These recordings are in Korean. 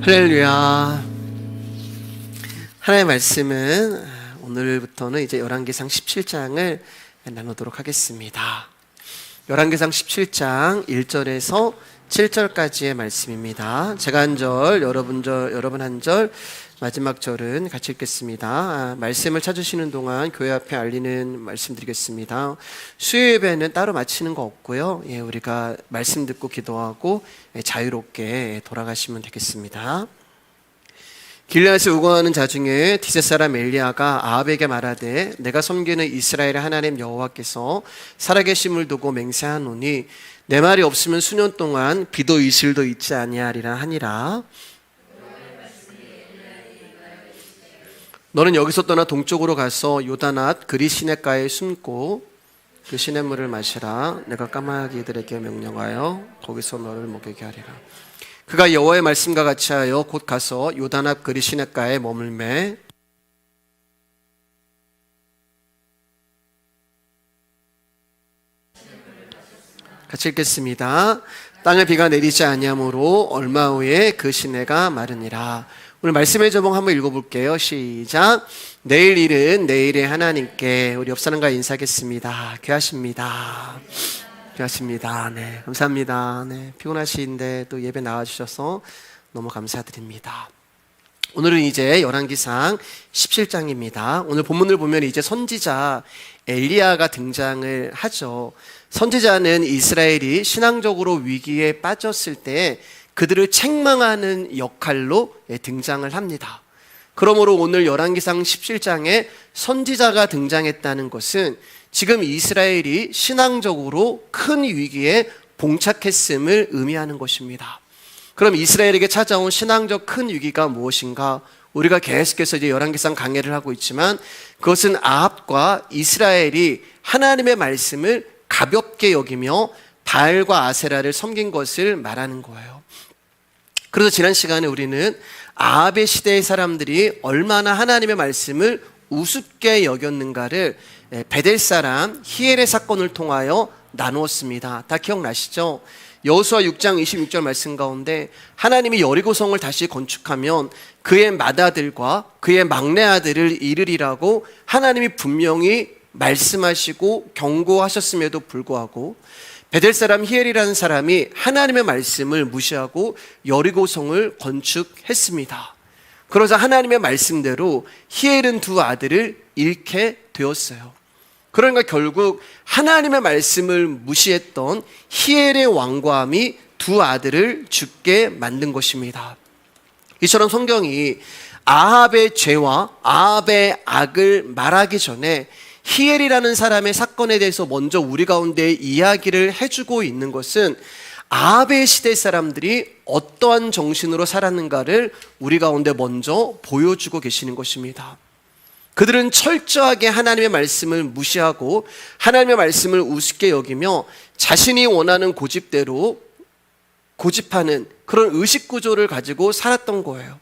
할렐루야. 하나님의 말씀은 오늘부터는 이제 열왕기상 17장을 나누도록 하겠습니다. 열왕기상 17장 1절에서 7절까지의 말씀입니다. 제가 한 절, 여러분 한 절, 마지막 절은 같이 읽겠습니다. 말씀을 찾으시는 동안 교회 앞에 알리는 말씀 드리겠습니다. 수요 예배는 따로 마치는 거 없고요. 우리가 말씀 듣고 기도하고 자유롭게 돌아가시면 되겠습니다. 길르앗에 우거하는 자 중에 디셋 사람 엘리야가 아합에게 말하되 내가 섬기는 이스라엘의 하나님 여호와께서 살아계심을 두고 맹세하노니 내 말이 없으면 수년 동안 비도 이슬도 있지 아니하리라 하니라. 너는 여기서 떠나 동쪽으로 가서 요단앗 그리 시냇가에 숨고 그 시냇물을 마시라. 내가 까마귀들에게 명령하여 거기서 너를 먹이게 하리라. 그가 여호와의 말씀과 같이 하여 곧 가서 요단앞 그리 시냇가에 머물매 같이 읽겠습니다. 땅에 비가 내리지 아니하므로 얼마 후에 그 시내가 마르니라. 오늘 말씀의 제목 한번 읽어볼게요. 시작. 내일 일은 내일의 하나님께. 우리 옆 사람과 인사하겠습니다. 귀하십니다. 귀하십니다. 네, 감사합니다. 네, 피곤하시는데 또 예배 나와주셔서 너무 감사드립니다. 오늘은 이제 열왕기상 17장입니다. 오늘 본문을 보면 이제 선지자 엘리야가 등장을 하죠. 선지자는 이스라엘이 신앙적으로 위기에 빠졌을 때 그들을 책망하는 역할로 등장을 합니다. 그러므로 오늘 열왕기상 17장에 선지자가 등장했다는 것은 지금 이스라엘이 신앙적으로 큰 위기에 봉착했음을 의미하는 것입니다. 그럼 이스라엘에게 찾아온 신앙적 큰 위기가 무엇인가? 우리가 계속해서 이제 열왕기상 강해를 하고 있지만 그것은 아합과 이스라엘이 하나님의 말씀을 가볍게 여기며 바알과 아세라를 섬긴 것을 말하는 거예요. 그래서 지난 시간에 우리는 아합의 시대의 사람들이 얼마나 하나님의 말씀을 우습게 여겼는가를 베델 사람 히엘의 사건을 통하여 나누었습니다. 다 기억나시죠? 여호수아 6장 26절 말씀 가운데 하나님이 여리고성을 다시 건축하면 그의 맏아들과 그의 막내 아들을 잃으리라고 하나님이 분명히 말씀하시고 경고하셨음에도 불구하고 베델 사람 히엘이라는 사람이 하나님의 말씀을 무시하고 여리고성을 건축했습니다. 그러자 하나님의 말씀대로 히엘은 두 아들을 잃게 되었어요. 그러니까 결국 하나님의 말씀을 무시했던 히엘의 완고함이 두 아들을 죽게 만든 것입니다. 이처럼 성경이 아합의 죄와 아합의 악을 말하기 전에 히엘이라는 사람의 사건에 대해서 먼저 우리 가운데 이야기를 해주고 있는 것은 아합의 시대 사람들이 어떠한 정신으로 살았는가를 우리 가운데 먼저 보여주고 계시는 것입니다. 그들은 철저하게 하나님의 말씀을 무시하고 하나님의 말씀을 우습게 여기며 자신이 원하는 고집대로 고집하는 그런 의식구조를 가지고 살았던 거예요.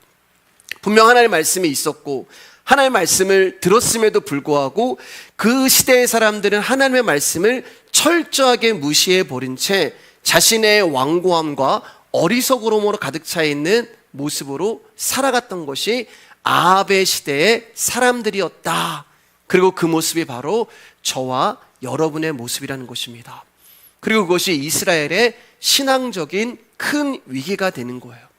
분명 하나님의 말씀이 있었고 하나님의 말씀을 들었음에도 불구하고 그 시대의 사람들은 하나님의 말씀을 철저하게 무시해버린 채 자신의 완고함과 어리석음으로 가득 차 있는 모습으로 살아갔던 것이 아합의 시대의 사람들이었다. 그리고 그 모습이 바로 저와 여러분의 모습이라는 것입니다. 그리고 그것이 이스라엘의 신앙적인 큰 위기가 되는 거예요.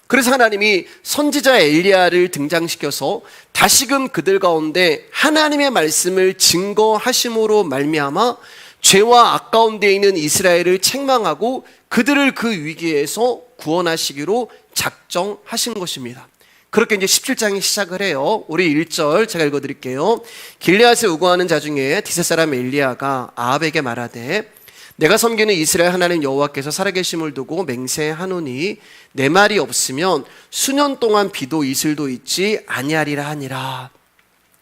그래서 하나님이 선지자 엘리야를 등장시켜서 다시금 그들 가운데 하나님의 말씀을 증거하심으로 말미암아 죄와 악 가운데 있는 이스라엘을 책망하고 그들을 그 위기에서 구원하시기로 작정하신 것입니다. 그렇게 이제 17장이 시작을 해요. 우리 1절 제가 읽어드릴게요. 길르앗에 우거하는 자 중에 디셋 사람 엘리야가 아합에게 말하되 내가 섬기는 이스라엘 하나님 여호와께서 살아계심을 두고 맹세하노니 내 말이 없으면 수년 동안 비도 이슬도 있지 아니하리라 하니라.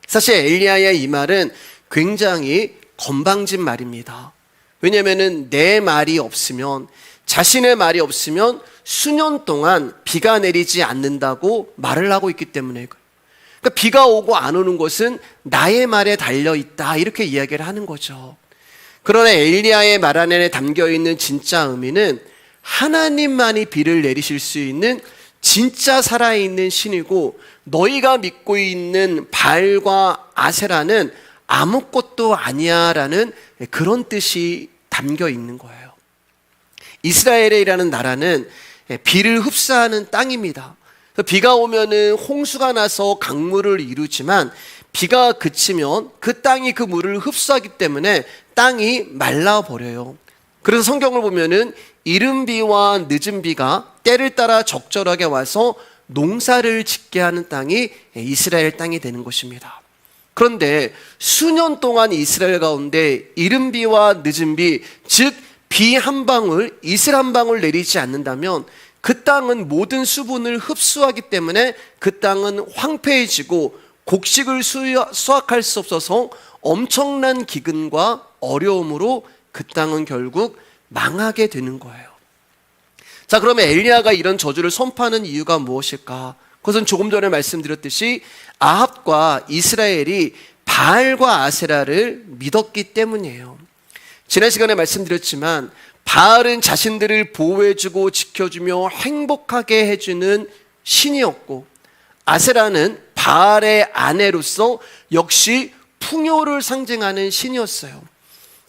사실 엘리야의 이 말은 굉장히 건방진 말입니다. 왜냐하면 내 말이 없으면, 자신의 말이 없으면 수년 동안 비가 내리지 않는다고 말을 하고 있기 때문에, 그러니까 비가 오고 안 오는 것은 나의 말에 달려있다 이렇게 이야기를 하는 거죠. 그러나 엘리야의 말 안에 담겨있는 진짜 의미는 하나님만이 비를 내리실 수 있는 진짜 살아있는 신이고 너희가 믿고 있는 바알과 아세라는 아무것도 아니야 라는 그런 뜻이 담겨 있는 거예요. 이스라엘이라는 나라는 비를 흡수하는 땅입니다. 비가 오면은 홍수가 나서 강물을 이루지만 비가 그치면 그 땅이 그 물을 흡수하기 때문에 땅이 말라버려요. 그래서 성경을 보면은 이른 비와 늦은 비가 때를 따라 적절하게 와서 농사를 짓게 하는 땅이 이스라엘 땅이 되는 것입니다. 그런데 수년 동안 이스라엘 가운데 이른 비와 늦은 비, 즉 비 한 방울, 이슬 한 방울 내리지 않는다면 그 땅은 모든 수분을 흡수하기 때문에 그 땅은 황폐해지고 곡식을 수확할 수 없어서 엄청난 기근과 어려움으로 그 땅은 결국 망하게 되는 거예요. 자, 그러면 엘리야가 이런 저주를 선포하는 이유가 무엇일까? 그것은 조금 전에 말씀드렸듯이 아합과 이스라엘이 바알과 아세라를 믿었기 때문이에요. 지난 시간에 말씀드렸지만 바알은 자신들을 보호해주고 지켜주며 행복하게 해주는 신이었고 아세라는 바알의 아내로서 역시 풍요를 상징하는 신이었어요.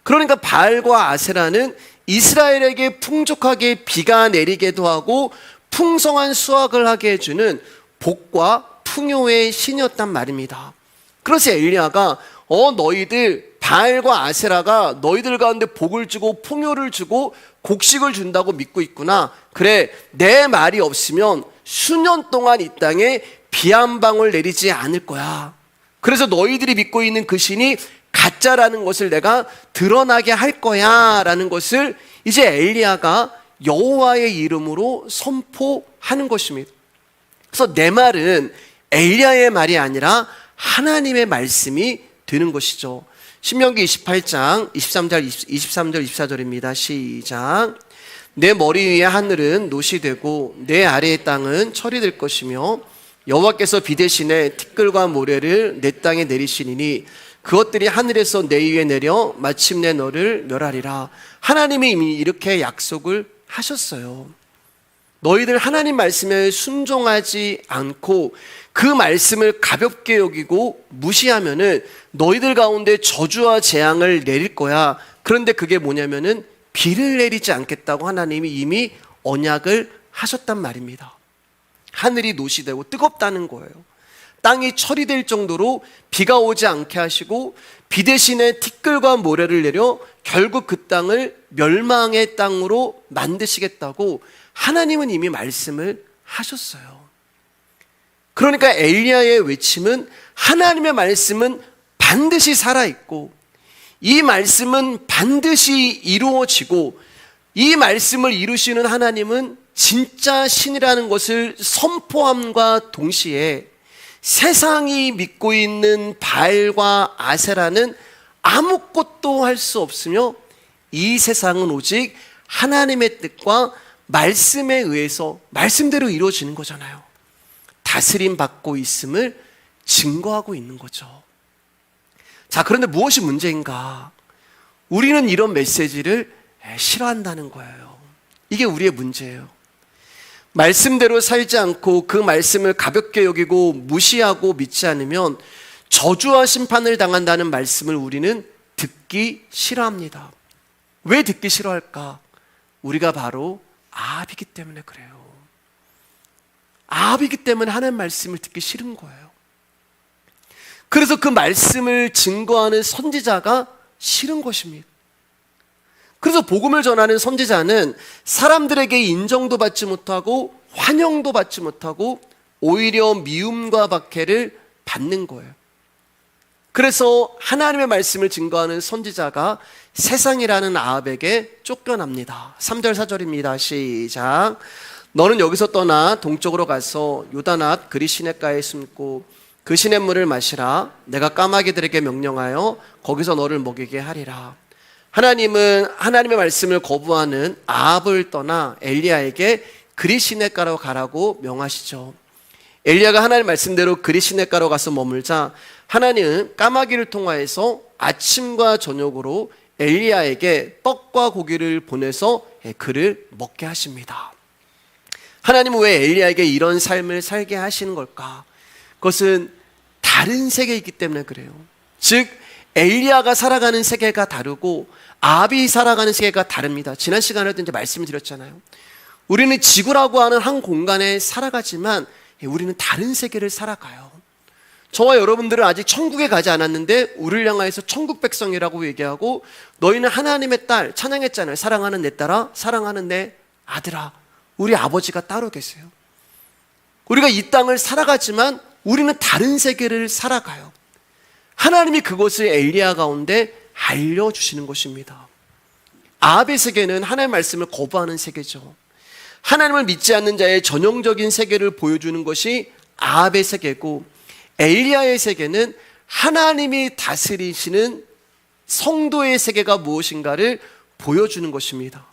그러니까 바알과 아세라는 이스라엘에게 풍족하게 비가 내리게도 하고 풍성한 수확을 하게 해주는 복과 풍요의 신이었단 말입니다. 그래서 엘리야가 너희들 바알과 아세라가 너희들 가운데 복을 주고 풍요를 주고 곡식을 준다고 믿고 있구나. 그래, 내 말이 없으면 수년 동안 이 땅에 비 한 방울 내리지 않을 거야. 그래서 너희들이 믿고 있는 그 신이 가짜라는 것을 내가 드러나게 할 거야 라는 것을 이제 엘리야가 여호와의 이름으로 선포하는 것입니다. 그래서 내 말은 엘리야의 말이 아니라 하나님의 말씀이 되는 것이죠. 신명기 28장 23절 24절입니다. 시작. 내 머리 위에 하늘은 놋이 되고 내 아래의 땅은 철이 될 것이며 여호와께서 비 대신에 티끌과 모래를 내 땅에 내리시리니 그것들이 하늘에서 내 위에 내려 마침내 너를 멸하리라. 하나님이 이미 이렇게 약속을 하셨어요. 너희들 하나님 말씀에 순종하지 않고 그 말씀을 가볍게 여기고 무시하면은 너희들 가운데 저주와 재앙을 내릴 거야. 그런데 그게 뭐냐면은 비를 내리지 않겠다고 하나님이 이미 언약을 하셨단 말입니다. 하늘이 놋이 되고 뜨겁다는 거예요. 땅이 철이 될 정도로 비가 오지 않게 하시고 비 대신에 티끌과 모래를 내려 결국 그 땅을 멸망의 땅으로 만드시겠다고 하나님은 이미 말씀을 하셨어요. 그러니까 엘리야의 외침은 하나님의 말씀은 반드시 살아있고 이 말씀은 반드시 이루어지고 이 말씀을 이루시는 하나님은 진짜 신이라는 것을 선포함과 동시에 세상이 믿고 있는 바알과 아세라는 아무것도 할 수 없으며 이 세상은 오직 하나님의 뜻과 말씀에 의해서 말씀대로 이루어지는 거잖아요. 다스림 받고 있음을 증거하고 있는 거죠. 자, 그런데 무엇이 문제인가? 우리는 이런 메시지를 싫어한다는 거예요. 이게 우리의 문제예요. 말씀대로 살지 않고 그 말씀을 가볍게 여기고 무시하고 믿지 않으면 저주와 심판을 당한다는 말씀을 우리는 듣기 싫어합니다. 왜 듣기 싫어할까? 우리가 바로 아합이기 때문에 그래요. 아합이기 때문에 하나님 말씀을 듣기 싫은 거예요. 그래서 그 말씀을 증거하는 선지자가 싫은 것입니다. 그래서 복음을 전하는 선지자는 사람들에게 인정도 받지 못하고 환영도 받지 못하고 오히려 미움과 박해를 받는 거예요. 그래서 하나님의 말씀을 증거하는 선지자가 세상이라는 아합에게 쫓겨납니다. 3절 4절입니다. 시작. 너는 여기서 떠나 동쪽으로 가서 요단 앞 그리 시냇가에 숨고 그 시냇물을 마시라. 내가 까마귀들에게 명령하여 거기서 너를 먹이게 하리라. 하나님은 하나님의 말씀을 거부하는 아합을 떠나 엘리야에게 그리 시냇가로 가라고 명하시죠. 엘리야가 하나님 말씀대로 그리 시냇가로 가서 머물자 하나님은 까마귀를 통하여서 아침과 저녁으로 엘리야에게 떡과 고기를 보내서 그를 먹게 하십니다. 하나님은 왜 엘리야에게 이런 삶을 살게 하시는 걸까? 그것은 다른 세계이기 때문에 그래요. 즉 엘리야가 살아가는 세계가 다르고 아합이 살아가는 세계가 다릅니다. 지난 시간에도 이제 말씀을 드렸잖아요. 우리는 지구라고 하는 한 공간에 살아가지만 우리는 다른 세계를 살아가요. 저와 여러분들은 아직 천국에 가지 않았는데 우리를 향하여서 천국 백성이라고 얘기하고 너희는 하나님의 딸, 찬양했잖아요. 사랑하는 내 딸아, 사랑하는 내 아들아. 우리 아버지가 따로 계세요. 우리가 이 땅을 살아가지만 우리는 다른 세계를 살아가요. 하나님이 그것을 엘리야 가운데 알려주시는 것입니다. 아합의 세계는 하나님의 말씀을 거부하는 세계죠. 하나님을 믿지 않는 자의 전형적인 세계를 보여주는 것이 아합의 세계고, 엘리야의 세계는 하나님이 다스리시는 성도의 세계가 무엇인가를 보여주는 것입니다.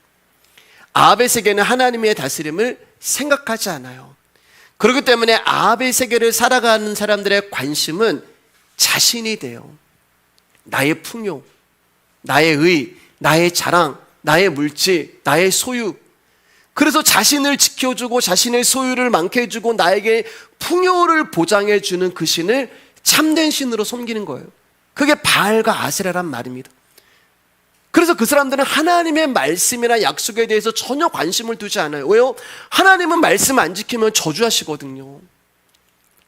아합의 세계는 하나님의 다스림을 생각하지 않아요. 그렇기 때문에 아합의 세계를 살아가는 사람들의 관심은 자신이 돼요. 나의 풍요, 나의 의, 나의 자랑, 나의 물질, 나의 소유. 그래서 자신을 지켜주고 자신의 소유를 많게 해주고 나에게 풍요를 보장해주는 그 신을 참된 신으로 섬기는 거예요. 그게 바알과 아세라란 말입니다. 그래서 그 사람들은 하나님의 말씀이나 약속에 대해서 전혀 관심을 두지 않아요. 왜요? 하나님은 말씀 안 지키면 저주하시거든요.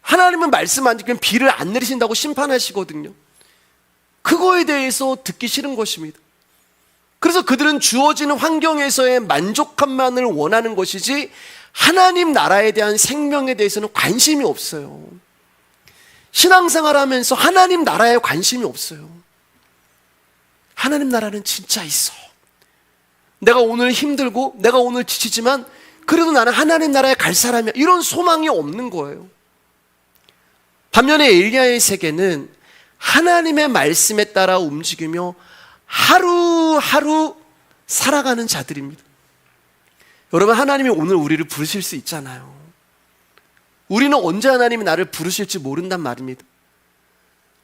하나님은 말씀 안 지키면 비를 안 내리신다고 심판하시거든요. 그거에 대해서 듣기 싫은 것입니다. 그래서 그들은 주어지는 환경에서의 만족감만을 원하는 것이지 하나님 나라에 대한 생명에 대해서는 관심이 없어요. 신앙생활 하면서 하나님 나라에 관심이 없어요. 하나님 나라는 진짜 있어. 내가 오늘 힘들고 내가 오늘 지치지만 그래도 나는 하나님 나라에 갈 사람이야. 이런 소망이 없는 거예요. 반면에 엘리야의 세계는 하나님의 말씀에 따라 움직이며 하루하루 살아가는 자들입니다. 여러분, 하나님이 오늘 우리를 부르실 수 있잖아요. 우리는 언제 하나님이 나를 부르실지 모른단 말입니다.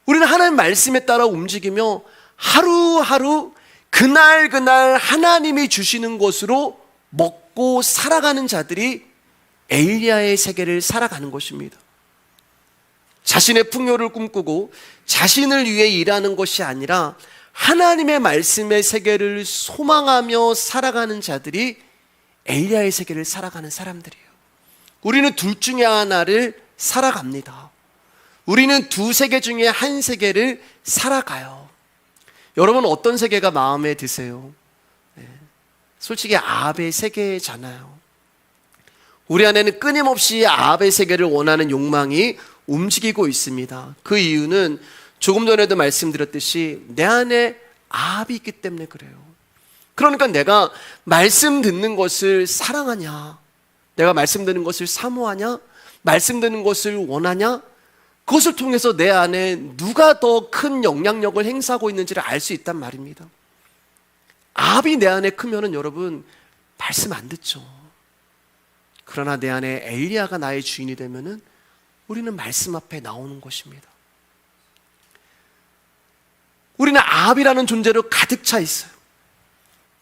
우리는 하나님 말씀에 따라 움직이며 하루하루 그날 하나님이 주시는 것으로 먹고 살아가는 자들이 엘리야의 세계를 살아가는 것입니다. 자신의 풍요를 꿈꾸고 자신을 위해 일하는 것이 아니라 하나님의 말씀의 세계를 소망하며 살아가는 자들이 엘리야의 세계를 살아가는 사람들이에요. 우리는 둘 중에 하나를 살아갑니다. 우리는 두 세계 중에 한 세계를 살아가요. 여러분, 어떤 세계가 마음에 드세요? 솔직히 아합의 세계잖아요. 우리 안에는 끊임없이 아합의 세계를 원하는 욕망이 움직이고 있습니다. 그 이유는 조금 전에도 말씀드렸듯이 내 안에 아합이 있기 때문에 그래요. 그러니까 내가 말씀 듣는 것을 사랑하냐, 내가 말씀 듣는 것을 사모하냐, 말씀 듣는 것을 원하냐, 그것을 통해서 내 안에 누가 더 큰 영향력을 행사하고 있는지를 알 수 있단 말입니다. 아합이 내 안에 크면은 여러분 말씀 안 듣죠. 그러나 내 안에 엘리야가 나의 주인이 되면은 우리는 말씀 앞에 나오는 것입니다. 우리는 아합이라는 존재로 가득 차 있어요.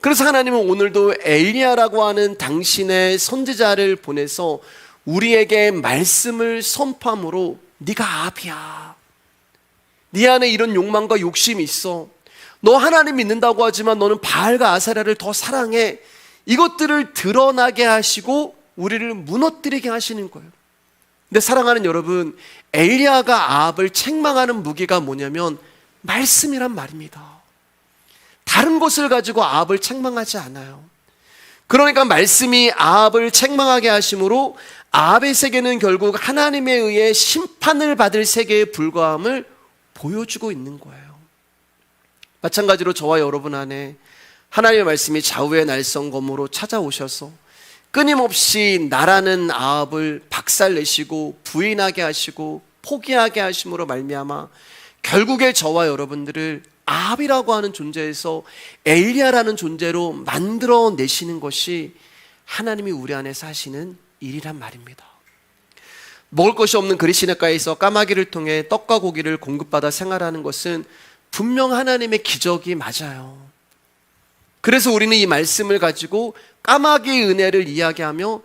그래서 하나님은 오늘도 엘리야라고 하는 당신의 선지자를 보내서 우리에게 말씀을 선포함으로 네가 아합이야. 네 안에 이런 욕망과 욕심이 있어. 너 하나님 믿는다고 하지만 너는 바알과 아세라를 더 사랑해. 이것들을 드러나게 하시고 우리를 무너뜨리게 하시는 거예요. 근데 사랑하는 여러분, 엘리야가 아합을 책망하는 무기가 뭐냐면 말씀이란 말입니다. 다른 것을 가지고 아합을 책망하지 않아요. 그러니까 말씀이 아합을 책망하게 하심으로 아합의 세계는 결국 하나님에 의해 심판을 받을 세계에 불과함을 보여주고 있는 거예요. 마찬가지로 저와 여러분 안에 하나님의 말씀이 좌우의 날성검으로 찾아오셔서 끊임없이 나라는 아합을 박살내시고 부인하게 하시고 포기하게 하심으로 말미암아 결국에 저와 여러분들을 아합이라고 하는 존재에서 엘리야라는 존재로 만들어내시는 것이 하나님이 우리 안에서 하시는 일이란 말입니다. 먹을 것이 없는 그리시네가에서 까마귀를 통해 떡과 고기를 공급받아 생활하는 것은 분명 하나님의 기적이 맞아요. 그래서 우리는 이 말씀을 가지고 까마귀의 은혜를 이야기하며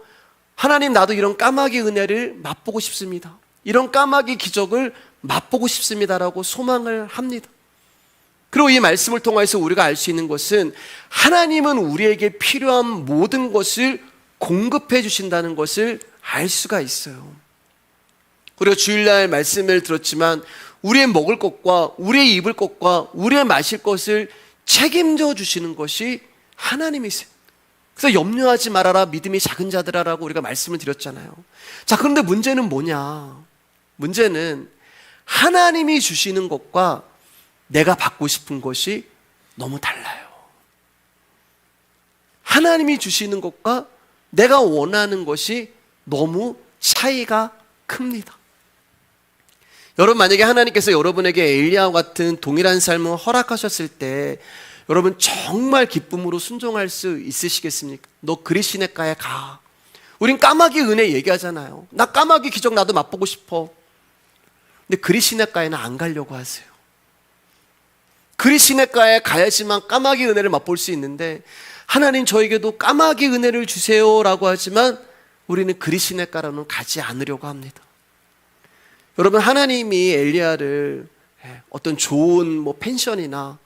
하나님, 나도 이런 까마귀 은혜를 맛보고 싶습니다. 이런 까마귀 기적을 맛보고 싶습니다라고 소망을 합니다. 그리고 이 말씀을 통해서 우리가 알 수 있는 것은 하나님은 우리에게 필요한 모든 것을 공급해 주신다는 것을 알 수가 있어요. 그리고 주일날 말씀을 들었지만 우리의 먹을 것과 우리의 입을 것과 우리의 마실 것을 책임져 주시는 것이 하나님이세요. 그래서 염려하지 말아라 믿음이 작은 자들아라고 우리가 말씀을 드렸잖아요. 자, 그런데 문제는 뭐냐? 문제는 하나님이 주시는 것과 내가 받고 싶은 것이 너무 달라요. 하나님이 주시는 것과 내가 원하는 것이 너무 차이가 큽니다. 여러분, 만약에 하나님께서 여러분에게 엘리야와 같은 동일한 삶을 허락하셨을 때 여러분 정말 기쁨으로 순종할 수 있으시겠습니까? 너 그리시네가에 가. 우린 까마귀 은혜 얘기하잖아요. 나 까마귀 기적 나도 맛보고 싶어. 근데 그리시네가에는 안 가려고 하세요. 그리시네가에 가야지만 까마귀 은혜를 맛볼 수 있는데 하나님 저에게도 까마귀 은혜를 주세요라고 하지만 우리는 그리시네가로는 가지 않으려고 합니다. 여러분, 하나님이 엘리야를 어떤 좋은 펜션이나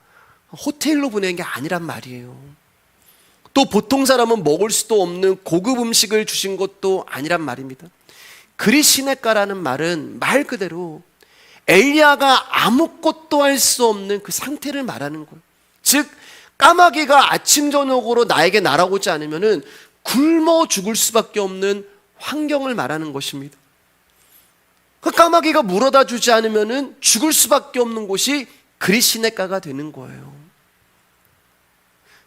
호텔로 보낸 게 아니란 말이에요. 또 보통 사람은 먹을 수도 없는 고급 음식을 주신 것도 아니란 말입니다. 그리시네가라는 말은 말 그대로 엘리야가 아무것도 할 수 없는 그 상태를 말하는 거예요. 즉 까마귀가 아침 저녁으로 나에게 날아오지 않으면은 굶어 죽을 수밖에 없는 환경을 말하는 것입니다. 그 까마귀가 물어다 주지 않으면은 죽을 수밖에 없는 곳이 그리시네가가 되는 거예요.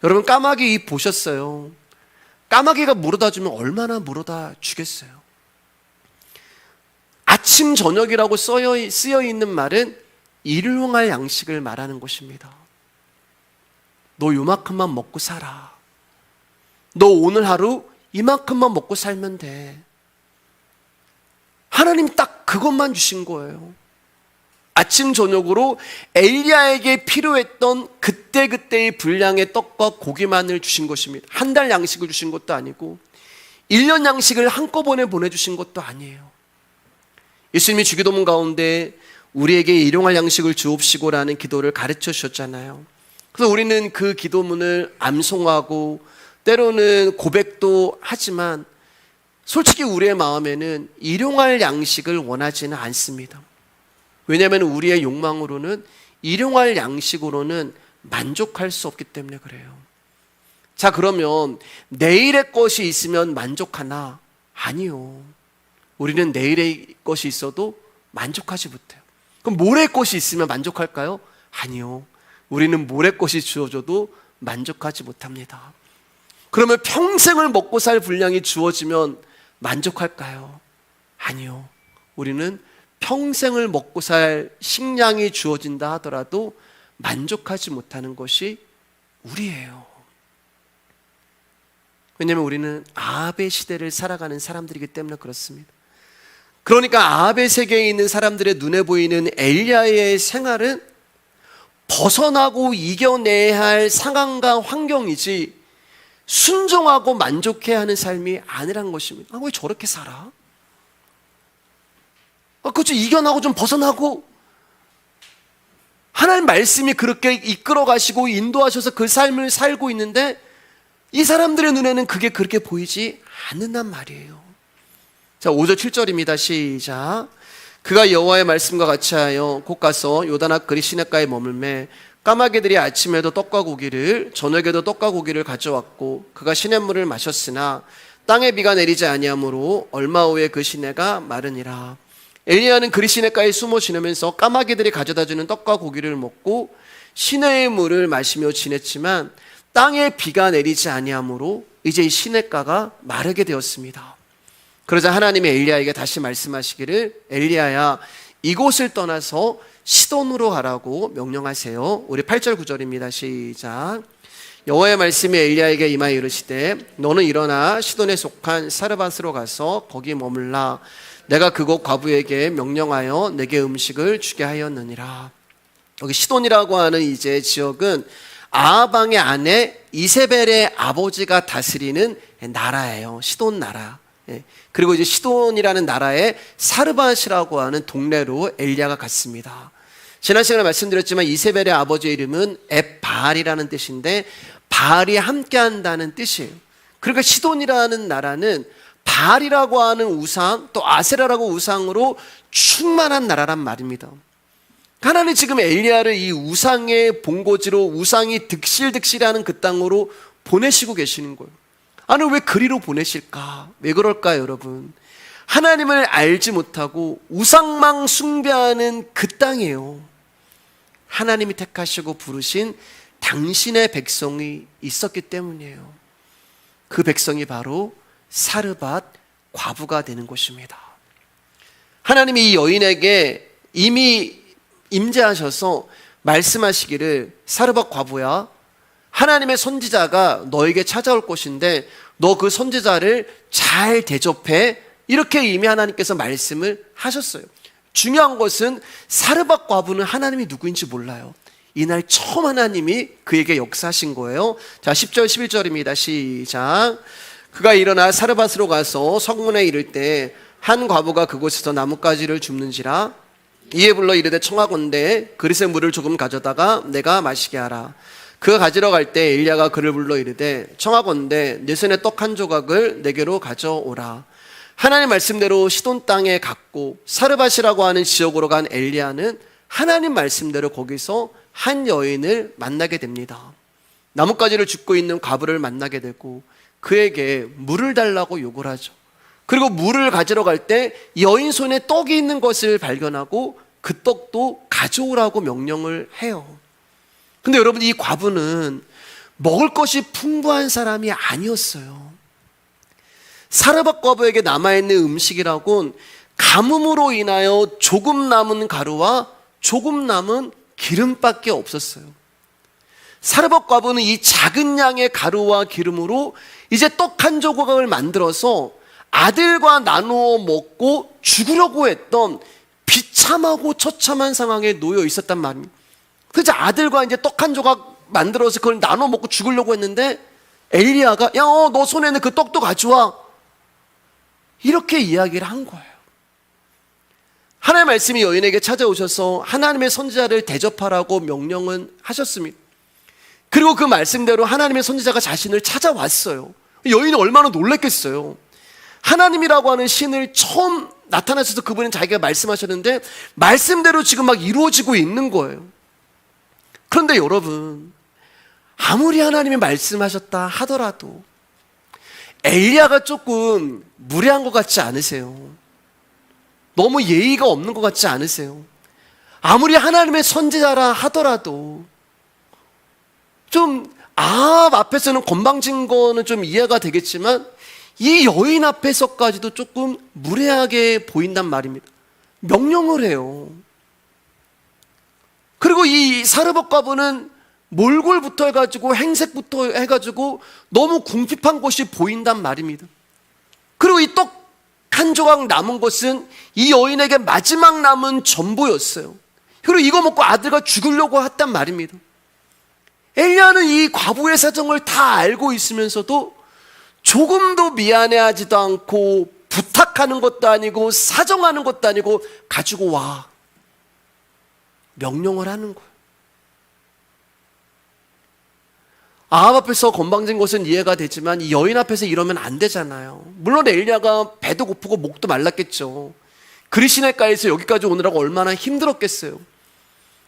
여러분, 까마귀 입 보셨어요? 까마귀가 물어다 주면 얼마나 물어다 주겠어요? 아침 저녁이라고 쓰여 있는 말은 일용할 양식을 말하는 것입니다. 너 요만큼만 먹고 살아. 너 오늘 하루 이만큼만 먹고 살면 돼. 하나님 딱 그것만 주신 거예요. 아침 저녁으로 엘리야에게 필요했던 그때그때의 분량의 떡과 고기만을 주신 것입니다. 한 달 양식을 주신 것도 아니고 1년 양식을 한꺼번에 보내주신 것도 아니에요. 예수님이 주기도문 가운데 우리에게 일용할 양식을 주옵시고라는 기도를 가르쳐 주셨잖아요. 그래서 우리는 그 기도문을 암송하고 때로는 고백도 하지만 솔직히 우리의 마음에는 일용할 양식을 원하지는 않습니다. 왜냐하면 우리의 욕망으로는 일용할 양식으로는 만족할 수 없기 때문에 그래요. 자, 그러면 내일의 것이 있으면 만족하나? 아니요. 우리는 내일의 것이 있어도 만족하지 못해요. 그럼 모레의 것이 있으면 만족할까요? 아니요. 우리는 모레의 것이 주어져도 만족하지 못합니다. 그러면 평생을 먹고 살 분량이 주어지면 만족할까요? 아니요. 우리는 평생을 먹고 살 식량이 주어진다 하더라도 만족하지 못하는 것이 우리예요. 왜냐하면 우리는 아합의 시대를 살아가는 사람들이기 때문에 그렇습니다. 그러니까 아합의 세계에 있는 사람들의 눈에 보이는 엘리야의 생활은 벗어나고 이겨내야 할 상황과 환경이지 순종하고 만족해야 하는 삶이 아니란 것입니다. 왜 저렇게 살아? 그렇죠. 이겨나고 좀 벗어나고 하나님 말씀이 그렇게 이끌어 가시고 인도하셔서 그 삶을 살고 있는데 이 사람들의 눈에는 그게 그렇게 보이지 않는단 말이에요. 자, 5절 7절입니다. 시작. 그가 여호와의 말씀과 같이 하여 곧 가서 요단 앞 그리시네가에 머물매 까마귀들이 아침에도 떡과 고기를 저녁에도 떡과 고기를 가져왔고 그가 시냇물을 마셨으나 땅에 비가 내리지 아니하므로 얼마 후에 그 시내가 마르니라. 엘리야는 그리시네가에 숨어 지내면서 까마귀들이 가져다주는 떡과 고기를 먹고 시내의 물을 마시며 지냈지만 땅에 비가 내리지 아니하므로 이제 이 시냇가가 마르게 되었습니다. 그러자 하나님이 엘리야에게 다시 말씀하시기를 엘리야야 이곳을 떠나서 시돈으로 가라고 명령하세요. 우리 8절 9절입니다. 시작. 여호와의 말씀이 엘리야에게 임하여 이르시되 너는 일어나 시돈에 속한 사르밧으로 가서 거기 머물라. 내가 그곳 과부에게 명령하여 내게 음식을 주게 하였느니라. 여기 시돈이라고 하는 이제 지역은 아합 왕의 아내 이세벨의 아버지가 다스리는 나라예요. 시돈 나라. 그리고 이제 시돈이라는 나라의 사르밧이라고 하는 동네로 엘리야가 갔습니다. 지난 시간에 말씀드렸지만 이세벨의 아버지의 이름은 앱바알이라는 뜻인데 바알이 함께한다는 뜻이에요. 그러니까 시돈이라는 나라는 바알이라고 하는 우상 또 아세라라고 우상으로 충만한 나라란 말입니다. 하나님 지금 엘리야를 이 우상의 본고지로 우상이 득실득실하는 그 땅으로 보내시고 계시는 거예요. 아니 왜 그리로 보내실까? 왜 그럴까요 여러분? 하나님을 알지 못하고 우상망 숭배하는 그 땅이에요. 하나님이 택하시고 부르신 당신의 백성이 있었기 때문이에요. 그 백성이 바로 사르밧 과부가 되는 곳입니다. 하나님이 이 여인에게 이미 임재하셔서 말씀하시기를 사르밧 과부야, 하나님의 선지자가 너에게 찾아올 것인데 너 그 선지자를 잘 대접해, 이렇게 이미 하나님께서 말씀을 하셨어요. 중요한 것은 사르밧 과부는 하나님이 누구인지 몰라요. 이날 처음 하나님이 그에게 역사하신 거예요. 자, 10절 11절입니다. 시작. 그가 일어나 사르밧으로 가서 성문에 이를 때 한 과부가 그곳에서 나뭇가지를 줍는지라. 이에 불러 이르되 청하건대 그릇에 물을 조금 가져다가 내가 마시게 하라. 그가 가지러 갈 때 엘리야가 그를 불러 이르되 청하건대 내 손에 떡 한 조각을 내게로 가져오라. 하나님 말씀대로 시돈 땅에 갔고 사르밧이라고 하는 지역으로 간 엘리야는 하나님 말씀대로 거기서 한 여인을 만나게 됩니다. 나뭇가지를 줍고 있는 과부를 만나게 되고 그에게 물을 달라고 요구를 하죠. 그리고 물을 가지러 갈 때 여인 손에 떡이 있는 것을 발견하고 그 떡도 가져오라고 명령을 해요. 근데 여러분, 이 과부는 먹을 것이 풍부한 사람이 아니었어요. 사르밧 과부에게 남아있는 음식이라곤 가뭄으로 인하여 조금 남은 가루와 조금 남은 기름밖에 없었어요. 사르밧 과부는 이 작은 양의 가루와 기름으로 이제 떡 한 조각을 만들어서 아들과 나누어 먹고 죽으려고 했던 비참하고 처참한 상황에 놓여 있었단 말입니다. 그래서 아들과 이제 떡 한 조각 만들어서 그걸 나눠 먹고 죽으려고 했는데 엘리야가 너 손에는 그 떡도 가져와, 이렇게 이야기를 한 거예요. 하나님의 말씀이 여인에게 찾아오셔서 하나님의 선지자를 대접하라고 명령은 하셨습니다. 그리고 그 말씀대로 하나님의 선지자가 자신을 찾아왔어요. 여인은 얼마나 놀랐겠어요. 하나님이라고 하는 신을 처음 나타나셔서 그분은 자기가 말씀하셨는데 말씀대로 지금 막 이루어지고 있는 거예요. 그런데 여러분, 아무리 하나님이 말씀하셨다 하더라도 엘리야가 조금 무례한 것 같지 않으세요? 너무 예의가 없는 것 같지 않으세요? 아무리 하나님의 선지자라 하더라도 좀 앞에서는 건방진 거는 좀 이해가 되겠지만 이 여인 앞에서까지도 조금 무례하게 보인단 말입니다. 명령을 해요. 그리고 이 사르밧 과부는 몰골부터 해가지고 행색부터 해가지고 너무 궁핍한 것이 보인단 말입니다. 그리고 이 떡 한 조각 남은 것은 이 여인에게 마지막 남은 전부였어요. 그리고 이거 먹고 아들과 죽으려고 했단 말입니다. 엘리야는 이 과부의 사정을 다 알고 있으면서도 조금도 미안해하지도 않고 부탁하는 것도 아니고 사정하는 것도 아니고 가지고 와, 명령을 하는 거예요. 아합 앞에서 건방진 것은 이해가 되지만 이 여인 앞에서 이러면 안 되잖아요. 물론 엘리야가 배도 고프고 목도 말랐겠죠. 그리시네가에서 여기까지 오느라고 얼마나 힘들었겠어요.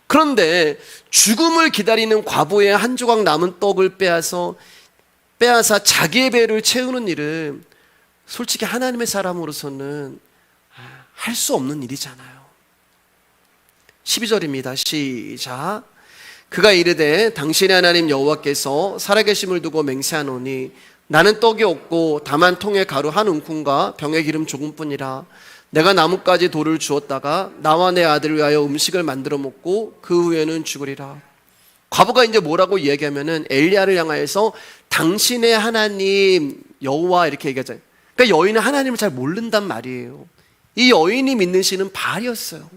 그런데 죽음을 기다리는 과부의 한 조각 남은 떡을 빼앗아 자기의 배를 채우는 일은 솔직히 하나님의 사람으로서는 할 수 없는 일이잖아요. 12절입니다. 시작. 그가 이르되 당신의 하나님 여호와께서 살아계심을 두고 맹세하노니 나는 떡이 없고 다만 통에 가루 한 움큼과 병에 기름 조금뿐이라. 내가 나뭇가지 돌을 주었다가 나와 내 아들을 위하여 음식을 만들어 먹고 그 후에는 죽으리라. 과부가 이제 뭐라고 이야기하면은 엘리야를 향하여서 당신의 하나님 여호와 이렇게 얘기하잖아요. 그러니까 여인은 하나님을 잘 모른단 말이에요. 이 여인이 믿는 신은 바알이었어요.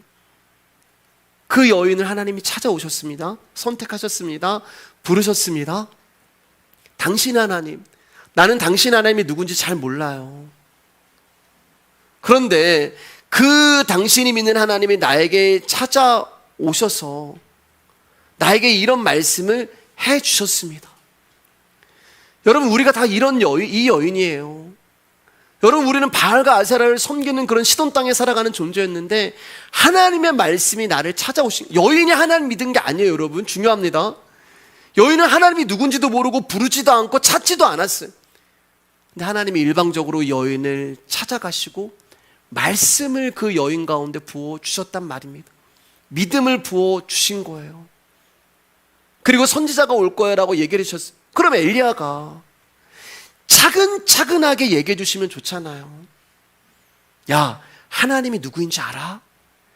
그 여인을 하나님이 찾아오셨습니다. 선택하셨습니다. 부르셨습니다. 당신 하나님, 나는 당신 하나님이 누군지 잘 몰라요. 그런데 그 당신이 믿는 하나님이 나에게 찾아오셔서 나에게 이런 말씀을 해 주셨습니다. 여러분, 우리가 다 이 여인이에요. 여러분, 우리는 바알과 아세라를 섬기는 그런 시돈 땅에 살아가는 존재였는데 하나님의 말씀이 나를 찾아오신, 여인이 하나님 믿은 게 아니에요. 여러분, 중요합니다. 여인은 하나님이 누군지도 모르고 부르지도 않고 찾지도 않았어요. 근데 하나님이 일방적으로 여인을 찾아가시고 말씀을 그 여인 가운데 부어주셨단 말입니다. 믿음을 부어주신 거예요. 그리고 선지자가 올 거야라고 얘기를 해주셨어요. 그럼 엘리야가 차근차근하게 얘기해 주시면 좋잖아요. 야, 하나님이 누구인지 알아?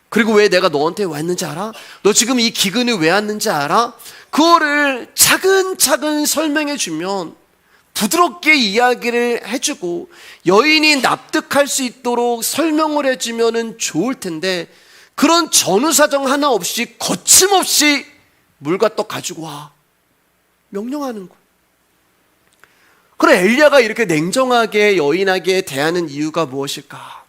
그리고 왜 내가 너한테 왔는지 알아? 너 지금 이 기근이 왜 왔는지 알아? 그거를 차근차근 설명해 주면, 부드럽게 이야기를 해주고 여인이 납득할 수 있도록 설명을 해주면 좋을 텐데, 그런 전후사정 하나 없이 거침없이 물과 떡 가지고 와, 명령하는 거예요. 그럼 엘리야가 이렇게 냉정하게 여인에게 대하는 이유가 무엇일까?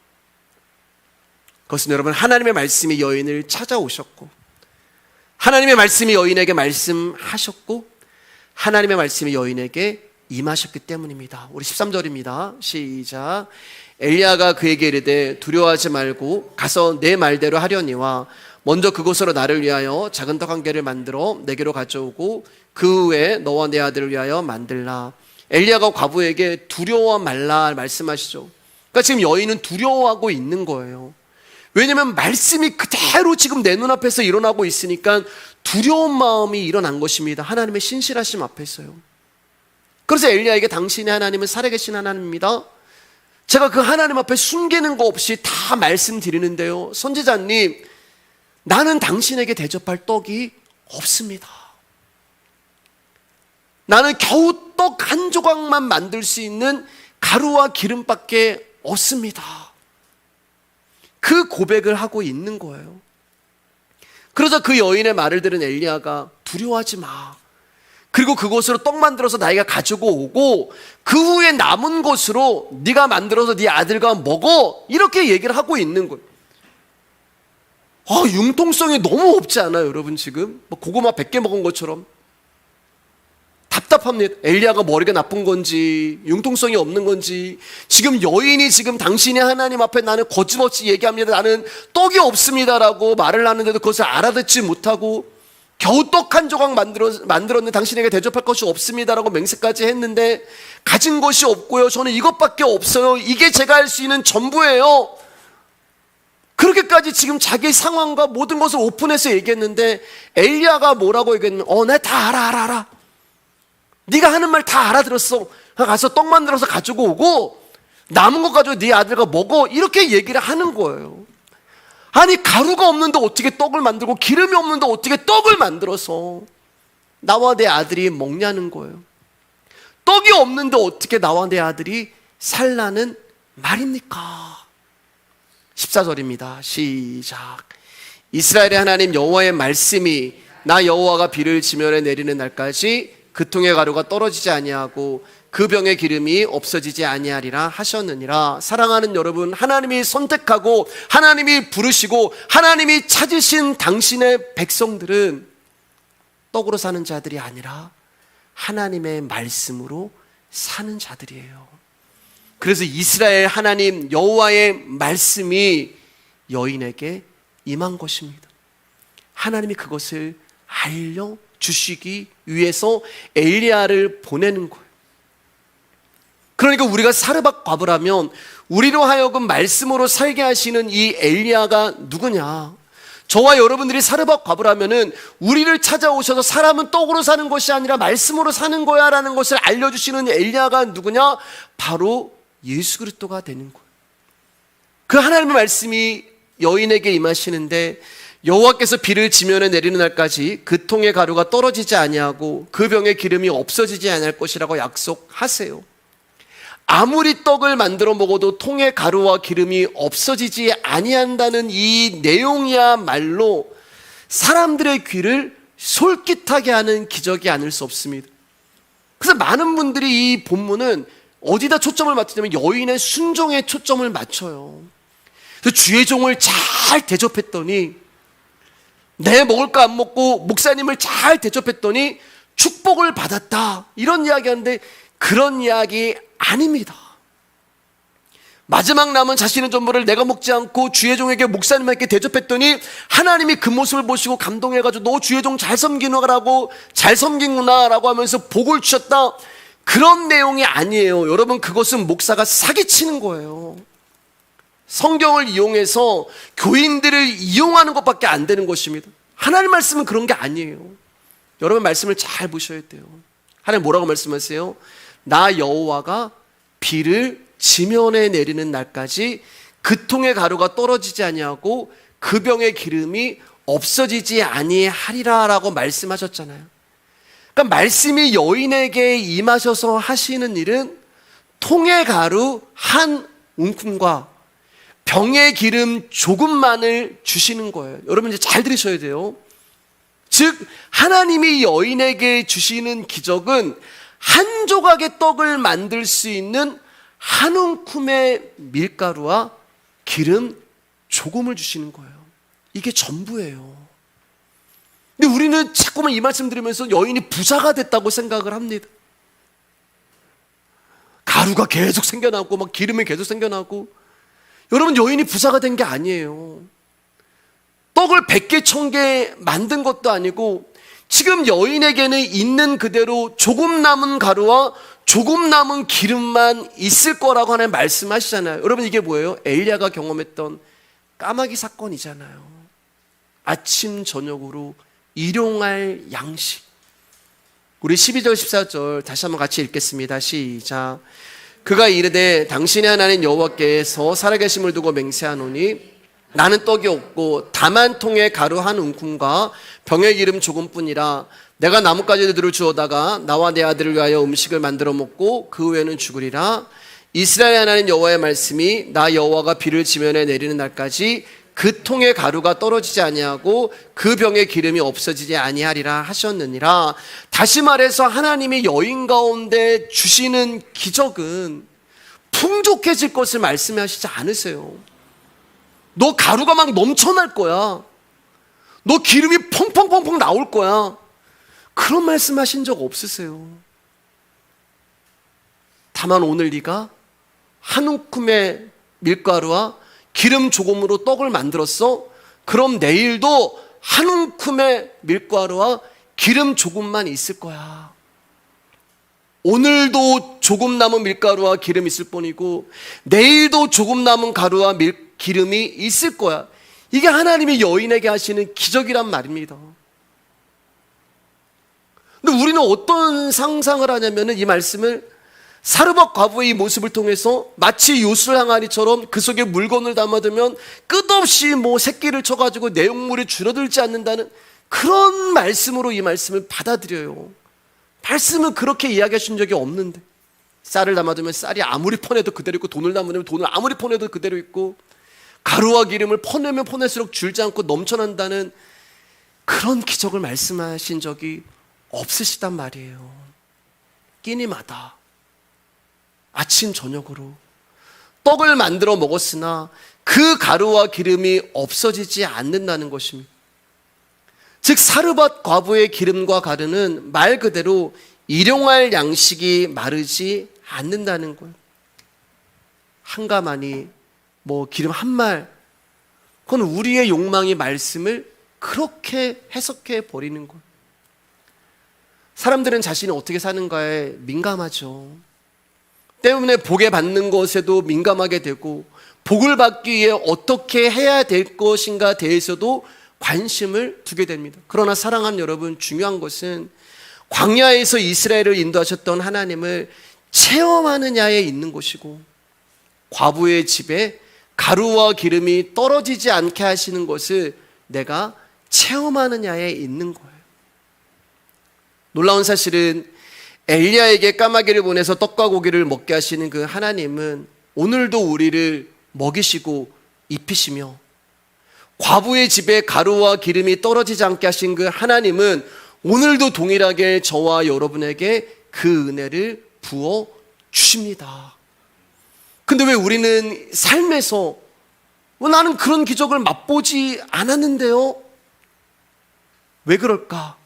그것은 여러분, 하나님의 말씀이 여인을 찾아오셨고, 하나님의 말씀이 여인에게 말씀하셨고, 하나님의 말씀이 여인에게 임하셨기 때문입니다. 우리 13절입니다. 시작. 엘리야가 그에게 이르되 두려워하지 말고 가서 내 말대로 하려니와 먼저 그곳으로 나를 위하여 작은 떡 한 개를 만들어 내게로 가져오고 그 후에 너와 내 아들을 위하여 만들라. 엘리야가 과부에게 두려워 말라 말씀하시죠. 그러니까 지금 여인은 두려워하고 있는 거예요. 왜냐하면 말씀이 그대로 지금 내 눈앞에서 일어나고 있으니까 두려운 마음이 일어난 것입니다. 하나님의 신실하심 앞에서요. 그래서 엘리야에게 당신의 하나님은 살아계신 하나님입니다. 제가 그 하나님 앞에 숨기는 거 없이 다 말씀드리는데요, 선지자님, 나는 당신에게 대접할 떡이 없습니다. 나는 겨우 떡 한 조각만 만들 수 있는 가루와 기름밖에 없습니다. 그 고백을 하고 있는 거예요. 그래서 그 여인의 말을 들은 엘리야가 두려워하지 마. 그리고 그곳으로 떡 만들어서 나이가 가지고 오고 그 후에 남은 것으로 네가 만들어서 네 아들과 먹어. 이렇게 얘기를 하고 있는 거예요. 융통성이 너무 없지 않아요, 여러분? 지금 고구마 100개 먹은 것처럼 답답합니다. 엘리야가 머리가 나쁜 건지 융통성이 없는 건지. 지금 여인이 지금 당신의 하나님 앞에 나는 거침없이 얘기합니다. 나는 떡이 없습니다라고 말을 하는데도 그것을 알아듣지 못하고 겨우 떡 한 조각 만들었는데 당신에게 대접할 것이 없습니다라고 맹세까지 했는데 가진 것이 없고요, 저는 이것밖에 없어요, 이게 제가 할 수 있는 전부예요. 그렇게까지 지금 자기 상황과 모든 것을 오픈해서 얘기했는데 엘리야가 뭐라고 얘기했냐면 내가 다 알아. 네가 하는 말 다 알아들었어. 가서 떡 만들어서 가지고 오고 남은 것 가지고 네 아들과 먹어. 이렇게 얘기를 하는 거예요. 아니, 가루가 없는데 어떻게 떡을 만들고 기름이 없는데 어떻게 떡을 만들어서 나와 내 아들이 먹냐는 거예요. 떡이 없는데 어떻게 나와 내 아들이 살라는 말입니까? 14절입니다. 시작. 이스라엘의 하나님 여호와의 말씀이 나 여호와가 비를 지면에 내리는 날까지 그 통의 가루가 떨어지지 아니하고 그 병의 기름이 없어지지 아니하리라 하셨느니라. 사랑하는 여러분, 하나님이 선택하고 하나님이 부르시고 하나님이 찾으신 당신의 백성들은 떡으로 사는 자들이 아니라 하나님의 말씀으로 사는 자들이에요. 그래서 이스라엘 하나님 여호와의 말씀이 여인에게 임한 것입니다. 하나님이 그것을 알려주시기 위해서 엘리야를 보내는 거예요. 그러니까 우리가 사르밧 과부라면 우리로 하여금 말씀으로 살게 하시는 이 엘리야가 누구냐? 저와 여러분들이 사르밧 과부라면은 우리를 찾아오셔서 사람은 떡으로 사는 것이 아니라 말씀으로 사는 거야 라는 것을 알려주시는 엘리야가 누구냐? 바로 예수 그리스도가 되는 거예요. 그 하나님의 말씀이 여인에게 임하시는데 여호와께서 비를 지면에 내리는 날까지 그 통의 가루가 떨어지지 아니하고 그 병의 기름이 없어지지 아니할 것이라고 약속하세요. 아무리 떡을 만들어 먹어도 통의 가루와 기름이 없어지지 아니한다는 이 내용이야말로 사람들의 귀를 솔깃하게 하는 기적이 아닐 수 없습니다. 그래서 많은 분들이 이 본문은 어디다 초점을 맞추냐면 여인의 순종에 초점을 맞춰요. 그 주의 종을 잘 대접했더니, 내 먹을 거 안 먹고 목사님을 잘 대접했더니 축복을 받았다, 이런 이야기 하는데 그런 이야기 아닙니다. 마지막 남은 자신의 전부를 내가 먹지 않고 주의 종에게 목사님에게 대접했더니 하나님이 그 모습을 보시고 감동해가지고 너 주의 종 잘 섬기느라고 잘 섬긴구나 라고 하면서 복을 주셨다, 그런 내용이 아니에요. 여러분, 그것은 목사가 사기치는 거예요. 성경을 이용해서 교인들을 이용하는 것밖에 안 되는 것입니다. 하나님 말씀은 그런 게 아니에요. 여러분, 말씀을 잘 보셔야 돼요. 하나님 뭐라고 말씀하세요? 나 여호와가 비를 지면에 내리는 날까지 그 통의 가루가 떨어지지 아니하고 그 병의 기름이 없어지지 아니하리라 라고 말씀하셨잖아요. 그러니까 말씀이 여인에게 임하셔서 하시는 일은 통의 가루 한 움큼과 병의 기름 조금만을 주시는 거예요. 여러분, 이제 잘 들으셔야 돼요. 즉 하나님이 여인에게 주시는 기적은 한 조각의 떡을 만들 수 있는 한 움큼의 밀가루와 기름 조금을 주시는 거예요. 이게 전부예요. 근데 우리는 자꾸만 이 말씀 들으면서 여인이 부자가 됐다고 생각을 합니다. 가루가 계속 생겨나고 막 기름이 계속 생겨나고. 여러분, 여인이 부자가 된 게 아니에요. 떡을 100개 1000개 만든 것도 아니고 지금 여인에게는 있는 그대로 조금 남은 가루와 조금 남은 기름만 있을 거라고 하나님 말씀하시잖아요. 여러분, 이게 뭐예요? 엘리야가 경험했던 까마귀 사건이잖아요. 아침 저녁으로 일용할 양식. 우리 12절 14절 다시 한번 같이 읽겠습니다. 시작. 그가 이르되 당신의 하나님 여호와께서 살아계심을 두고 맹세하노니 나는 떡이 없고 다만 통에 가루 한 움큼과 병의 기름 조금뿐이라. 내가 나뭇가지들을 주어다가 나와 내 아들을 위하여 음식을 만들어 먹고 그 후에는 죽으리라. 이스라엘 하나님 여호와의 말씀이 나 여호와가 비를 지면에 내리는 날까지 그 통의 가루가 떨어지지 아니하고 그 병의 기름이 없어지지 아니하리라 하셨느니라. 다시 말해서 하나님이 여인 가운데 주시는 기적은 풍족해질 것을 말씀하시지 않으세요. 너 가루가 막 넘쳐날 거야, 너 기름이 펑펑펑펑 나올 거야, 그런 말씀하신 적 없으세요. 다만 오늘 네가 한 움큼의 밀가루와 기름 조금으로 떡을 만들었어? 그럼 내일도 한 움큼의 밀가루와 기름 조금만 있을 거야. 오늘도 조금 남은 밀가루와 기름 있을 뿐이고 내일도 조금 남은 가루와 기름이 있을 거야. 이게 하나님이 여인에게 하시는 기적이란 말입니다. 근데 우리는 어떤 상상을 하냐면은 이 말씀을 사르밧 과부의 이 모습을 통해서 마치 요술 항아리처럼 그 속에 물건을 담아두면 끝없이 새끼를 쳐가지고 내용물이 줄어들지 않는다는 그런 말씀으로 이 말씀을 받아들여요. 말씀은 그렇게 이야기하신 적이 없는데, 쌀을 담아두면 쌀이 아무리 퍼내도 그대로 있고 돈을 담으면 돈을 아무리 퍼내도 그대로 있고 가루와 기름을 퍼내면 퍼낼수록 줄지 않고 넘쳐난다는 그런 기적을 말씀하신 적이 없으시단 말이에요. 끼니마다 아침 저녁으로 떡을 만들어 먹었으나 그 가루와 기름이 없어지지 않는다는 것입니다. 즉 사르밧 과부의 기름과 가루는 말 그대로 일용할 양식이 마르지 않는다는 거예요. 한 가마니 기름 한 말, 그건 우리의 욕망이 말씀을 그렇게 해석해 버리는 거예요. 사람들은 자신이 어떻게 사는가에 민감하죠. 때문에 복에 받는 것에도 민감하게 되고 복을 받기 위해 어떻게 해야 될 것인가 대해서도 관심을 두게 됩니다. 그러나 사랑하는 여러분, 중요한 것은 광야에서 이스라엘을 인도하셨던 하나님을 체험하느냐에 있는 것이고 과부의 집에 가루와 기름이 떨어지지 않게 하시는 것을 내가 체험하느냐에 있는 거예요. 놀라운 사실은 엘리야에게 까마귀를 보내서 떡과 고기를 먹게 하시는 그 하나님은 오늘도 우리를 먹이시고 입히시며 과부의 집에 가루와 기름이 떨어지지 않게 하신 그 하나님은 오늘도 동일하게 저와 여러분에게 그 은혜를 부어 주십니다. 근데 왜 우리는 삶에서 나는 그런 기적을 맛보지 않았는데요. 왜 그럴까?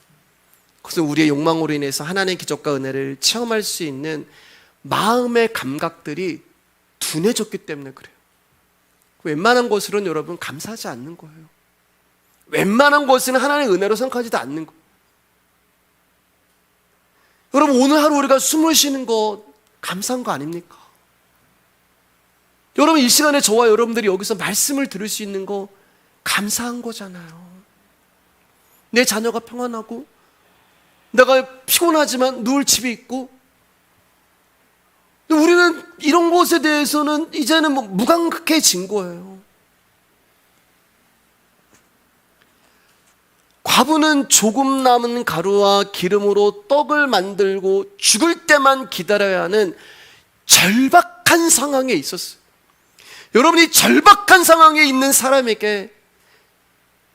그것은 우리의 욕망으로 인해서 하나님의 기적과 은혜를 체험할 수 있는 마음의 감각들이 둔해졌기 때문에 그래요. 웬만한 것으로는 여러분 감사하지 않는 거예요. 웬만한 것은 하나님의 은혜로 생각하지도 않는 거예요. 여러분, 오늘 하루 우리가 숨을 쉬는 것 감사한 거 아닙니까? 여러분, 이 시간에 저와 여러분들이 여기서 말씀을 들을 수 있는 거 감사한 거잖아요. 내 자녀가 평안하고, 내가 피곤하지만 누울 집이 있고, 우리는 이런 것에 대해서는 이제는 무감각해진 거예요. 과부는 조금 남은 가루와 기름으로 떡을 만들고 죽을 때만 기다려야 하는 절박한 상황에 있었어요. 여러분이 절박한 상황에 있는 사람에게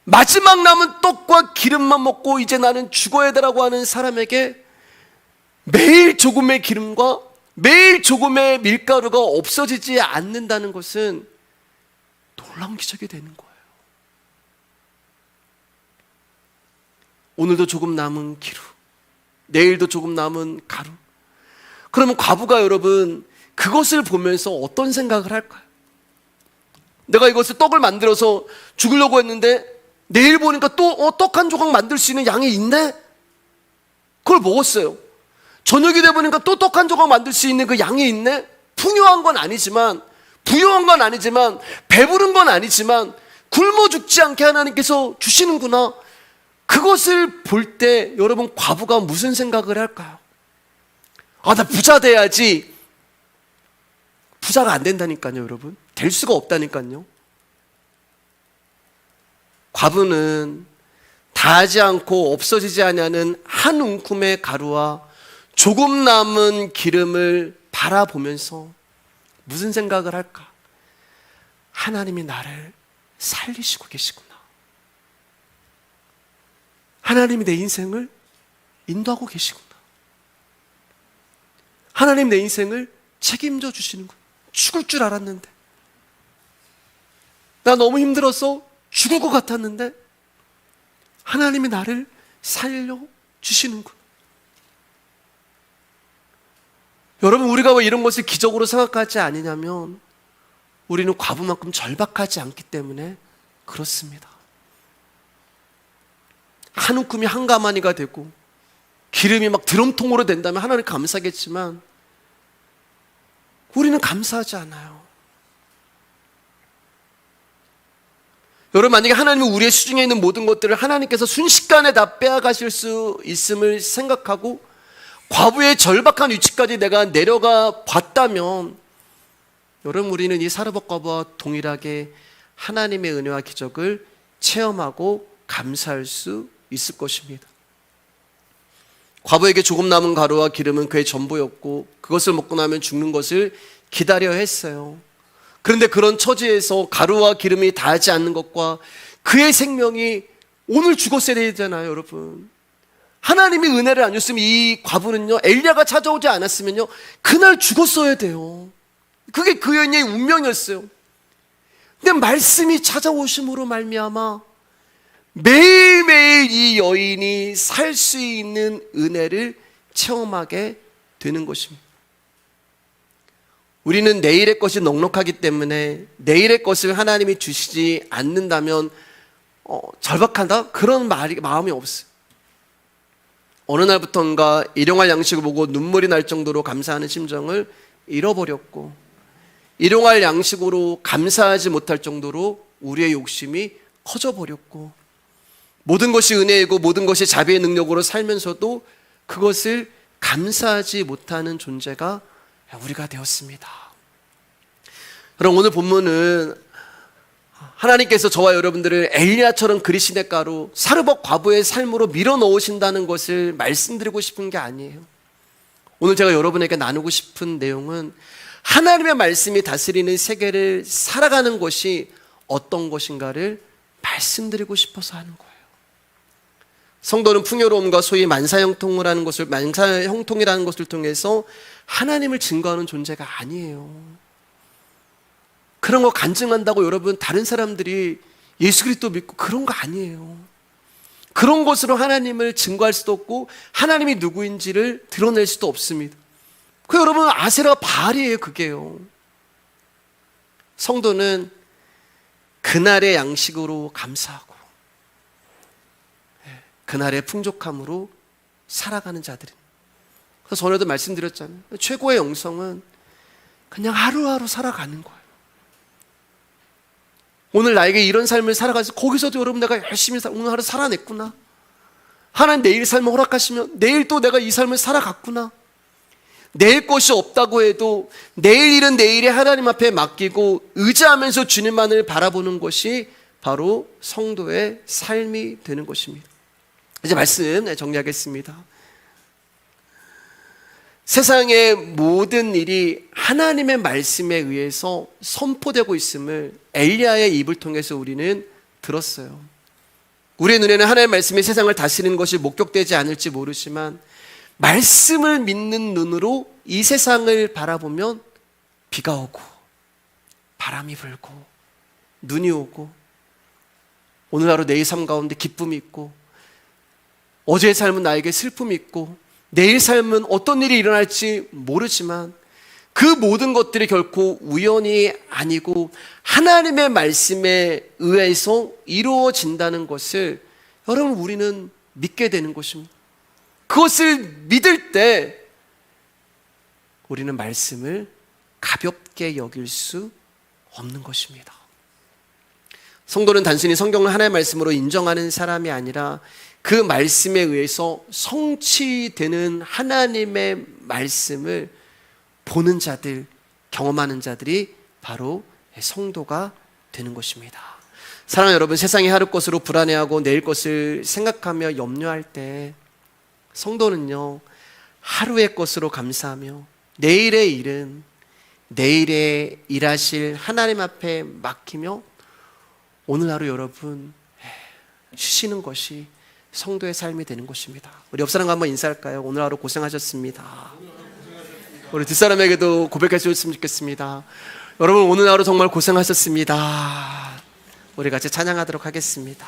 마지막 남은 떡과 기름만 먹고 이제 나는 죽어야 되라고 하는 사람에게 매일 조금의 기름과 매일 조금의 밀가루가 없어지지 않는다는 것은 놀라운 기적이 되는 거예요. 오늘도 조금 남은 기름, 내일도 조금 남은 가루. 그러면 과부가 여러분 그것을 보면서 어떤 생각을 할까요? 내가 이것을 떡을 만들어서 죽으려고 했는데 내일 보니까 또 떡 한 조각 만들 수 있는 양이 있네? 그걸 먹었어요. 저녁이 돼 보니까 또 떡 한 조각 만들 수 있는 그 양이 있네? 풍요한 건 아니지만, 부유한 건 아니지만, 배부른 건 아니지만 굶어 죽지 않게 하나님께서 주시는구나. 그것을 볼 때 여러분 과부가 무슨 생각을 할까요? 나 부자 돼야지. 부자가 안 된다니까요, 여러분. 될 수가 없다니까요. 과부는 다하지 않고 없어지지 아니하는 한 움큼의 가루와 조금 남은 기름을 바라보면서 무슨 생각을 할까? 하나님이 나를 살리시고 계시구나. 하나님이 내 인생을 인도하고 계시구나. 하나님 내 인생을 책임져 주시는구나. 죽을 줄 알았는데, 나 너무 힘들어서 죽을 것 같았는데 하나님이 나를 살려 주시는구나. 여러분, 우리가 왜 이런 것을 기적으로 생각하지 않느냐면 우리는 과부만큼 절박하지 않기 때문에 그렇습니다. 한 움큼이 한 가마니가 되고 기름이 막 드럼통으로 된다면 하나님 감사하겠지만 우리는 감사하지 않아요. 여러분, 만약에 하나님은 우리의 수중에 있는 모든 것들을 하나님께서 순식간에 다 빼앗가실 수 있음을 생각하고 과부의 절박한 위치까지 내가 내려가 봤다면 여러분, 우리는 이 사르밧 과부와 동일하게 하나님의 은혜와 기적을 체험하고 감사할 수 있을 것입니다. 과부에게 조금 남은 가루와 기름은 그의 전부였고 그것을 먹고 나면 죽는 것을 기다려야 했어요. 그런데 그런 처지에서 가루와 기름이 닿지 않는 것과 그의 생명이 오늘 죽었어야 되잖아요, 여러분. 하나님이 은혜를 안 줬으면 이 과부는요, 엘리야가 찾아오지 않았으면요, 그날 죽었어야 돼요. 그게 그 여인의 운명이었어요. 근데 말씀이 찾아오심으로 말미암아 매일매일 이 여인이 살 수 있는 은혜를 체험하게 되는 것입니다. 우리는 내일의 것이 넉넉하기 때문에 내일의 것을 하나님이 주시지 않는다면 절박하다? 그런 마음이 없어요. 어느 날부턴가 일용할 양식을 보고 눈물이 날 정도로 감사하는 심정을 잃어버렸고 일용할 양식으로 감사하지 못할 정도로 우리의 욕심이 커져버렸고 모든 것이 은혜이고 모든 것이 자비의 능력으로 살면서도 그것을 감사하지 못하는 존재가 우리가 되었습니다. 그럼 오늘 본문은 하나님께서 저와 여러분들을 엘리야처럼 그리시네 가루 사르밧 과부의 삶으로 밀어넣으신다는 것을 말씀드리고 싶은 게 아니에요. 오늘 제가 여러분에게 나누고 싶은 내용은 하나님의 말씀이 다스리는 세계를 살아가는 것이 어떤 것인가를 말씀드리고 싶어서 하는 거예요. 성도는 풍요로움과 소위 만사형통이라는 것을 통해서 하나님을 증거하는 존재가 아니에요. 그런 거 간증한다고 여러분 다른 사람들이 예수 그리스도 믿고 그런 거 아니에요. 그런 것으로 하나님을 증거할 수도 없고 하나님이 누구인지를 드러낼 수도 없습니다. 그 여러분 아세라 바알이에요. 그게요. 성도는 그날의 양식으로 감사하고 그날의 풍족함으로 살아가는 자들입니다. 그래서 전에도 말씀드렸잖아요. 최고의 영성은 그냥 하루하루 살아가는 거예요. 오늘 나에게 이런 삶을 살아가서 거기서도 여러분 내가 열심히 오늘 하루 살아냈구나. 하나님 내일 삶을 허락하시면 내일 또 내가 이 삶을 살아갔구나. 내일 것이 없다고 해도 내일 일은 내일에 하나님 앞에 맡기고 의지하면서 주님만을 바라보는 것이 바로 성도의 삶이 되는 것입니다. 이제 말씀 정리하겠습니다. 세상의 모든 일이 하나님의 말씀에 의해서 선포되고 있음을 엘리야의 입을 통해서 우리는 들었어요. 우리의 눈에는 하나님의 말씀이 세상을 다스리는 것이 목격되지 않을지 모르지만 말씀을 믿는 눈으로 이 세상을 바라보면 비가 오고 바람이 불고 눈이 오고 오늘 하루 내일 삶 가운데 기쁨이 있고 어제의 삶은 나에게 슬픔이 있고 내일 삶은 어떤 일이 일어날지 모르지만 그 모든 것들이 결코 우연이 아니고 하나님의 말씀에 의해서 이루어진다는 것을 여러분 우리는 믿게 되는 것입니다. 그것을 믿을 때 우리는 말씀을 가볍게 여길 수 없는 것입니다. 성도는 단순히 성경을 하나의 말씀으로 인정하는 사람이 아니라 그 말씀에 의해서 성취되는 하나님의 말씀을 보는 자들, 경험하는 자들이 바로 성도가 되는 것입니다. 사랑하는 여러분, 세상이 하루 것으로 불안해하고 내일 것을 생각하며 염려할 때 성도는요, 하루의 것으로 감사하며 내일의 일은 내일에 일하실 하나님 앞에 맡기며 오늘 하루 여러분 쉬시는 것이 성도의 삶이 되는 것입니다. 우리 옆 사람과 한번 인사할까요? 오늘 하루 고생하셨습니다. 우리 뒷사람에게도 고백해 주셨으면 좋겠습니다. 여러분 오늘 하루 정말 고생하셨습니다. 우리 같이 찬양하도록 하겠습니다.